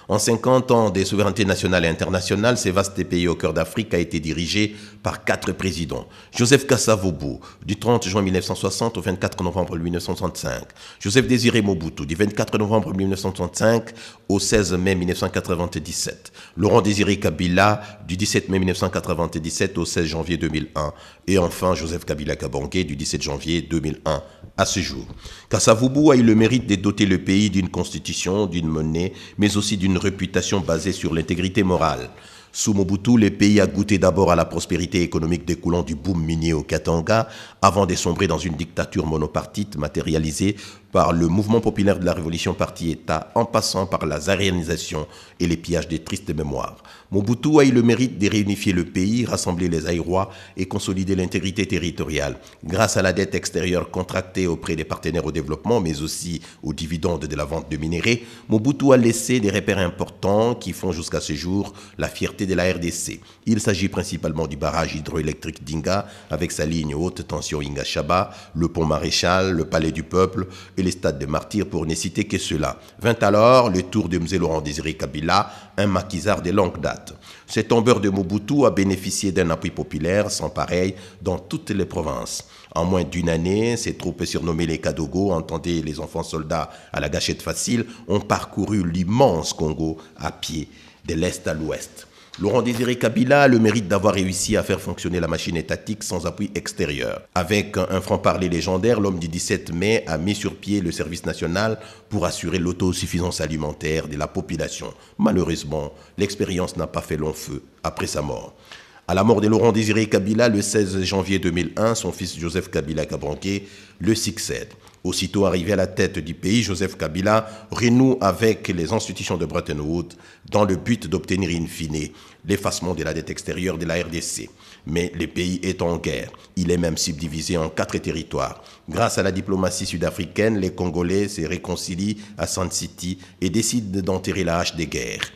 En 50 ans des souverainetés nationales et internationales, ce vaste pays au cœur d'Afrique a été dirigé par 4 présidents. Joseph Kasavubu, du 30 juin 1960 au 24 novembre 1965. Joseph Désiré Mobutu, du 24 novembre 1965 au 16 mai 1997. Laurent Désiré Kabila, du 17 mai 1997 au 16 janvier 2001. Et enfin, Joseph Kabila Kabange, du 17 janvier 2001 à ce jour. Kasavubu a eu le mérite de doter le pays d'une constitution, d'une monnaie, mais aussi d'une réputation basée sur l'intégrité morale. Sous Mobutu, le pays a goûté d'abord à la prospérité économique découlant du boom minier au Katanga, avant de sombrer dans une dictature monopartite matérialisée par le mouvement populaire de la révolution parti-État, en passant par la zaréanisation et les pillages des tristes mémoires. Mobutu a eu le mérite de réunifier le pays, rassembler les Aïrois et consolider l'intégrité territoriale. Grâce à la dette extérieure contractée auprès des partenaires au développement, mais aussi aux dividendes de la vente de minéraux, Mobutu a laissé des repères importants qui font jusqu'à ce jour la fierté de la RDC. Il s'agit principalement du barrage hydroélectrique d'Inga, avec sa ligne haute tension Inga-Chaba, le pont Maréchal, le palais du peuple et les stades de martyrs, pour ne citer que cela. Vint alors le tour de M. Laurent Désiré Kabila, un maquisard de longue date. Ce tombeur de Mobutu a bénéficié d'un appui populaire sans pareil dans toutes les provinces. En moins d'une année, ces troupes surnommées les Kadogo, entendez les enfants soldats à la gâchette facile, ont parcouru l'immense Congo à pied, de l'est à l'ouest. Laurent Désiré Kabila a le mérite d'avoir réussi à faire fonctionner la machine étatique sans appui extérieur. Avec un franc-parler légendaire, l'homme du 17 mai a mis sur pied le service national pour assurer l'autosuffisance alimentaire de la population. Malheureusement, l'expérience n'a pas fait long feu après sa mort. À la mort de Laurent Désiré Kabila, le 16 janvier 2001, son fils Joseph Kabila Kabange le succède. Aussitôt arrivé à la tête du pays, Joseph Kabila renoue avec les institutions de Bretton Woods dans le but d'obtenir in fine l'effacement de la dette extérieure de la RDC. Mais le pays est en guerre. Il est même subdivisé en 4 territoires. Grâce à la diplomatie sud-africaine, les Congolais se réconcilient à Sun City et décident d'enterrer la hache des guerres.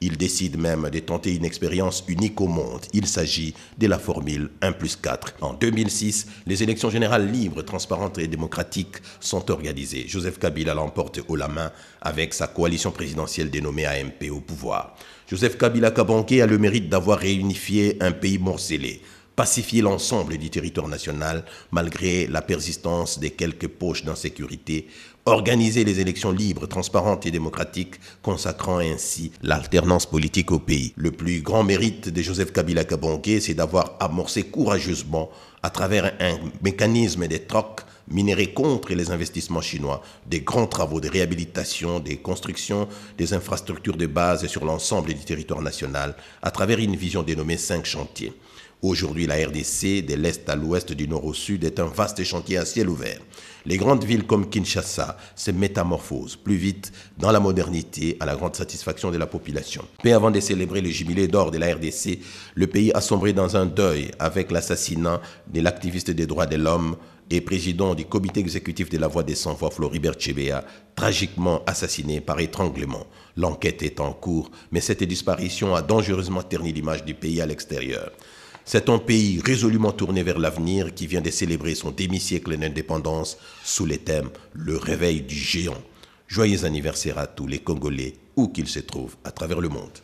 Il décide même de tenter une expérience unique au monde. Il s'agit de la formule 1+4. En 2006, les élections générales libres, transparentes et démocratiques sont organisées. Joseph Kabila l'emporte haut la main avec sa coalition présidentielle dénommée AMP au pouvoir. Joseph Kabila Kabange a le mérite d'avoir réunifié un pays morcelé, pacifier l'ensemble du territoire national malgré la persistance de quelques poches d'insécurité, organiser les élections libres, transparentes et démocratiques, consacrant ainsi l'alternance politique au pays. Le plus grand mérite de Joseph Kabila Kabange, c'est d'avoir amorcé courageusement, à travers un mécanisme de troc minéré contre les investissements chinois, des grands travaux de réhabilitation, des constructions, des infrastructures de base sur l'ensemble du territoire national, à travers une vision dénommée 5 chantiers. Aujourd'hui, la RDC, de l'est à l'ouest, du nord au sud, est un vaste chantier à ciel ouvert. Les grandes villes comme Kinshasa se métamorphosent plus vite dans la modernité, à la grande satisfaction de la population. Mais avant de célébrer le jubilé d'or de la RDC, le pays a sombré dans un deuil avec l'assassinat de l'activiste des droits de l'homme et président du comité exécutif de la Voix des Sans-Voix, Floribert Chebeya, tragiquement assassiné par étranglement. L'enquête est en cours, mais cette disparition a dangereusement terni l'image du pays à l'extérieur. C'est un pays résolument tourné vers l'avenir qui vient de célébrer son demi-siècle d'indépendance sous le thème « Le réveil du géant ». Joyeux anniversaire à tous les Congolais, où qu'ils se trouvent à travers le monde.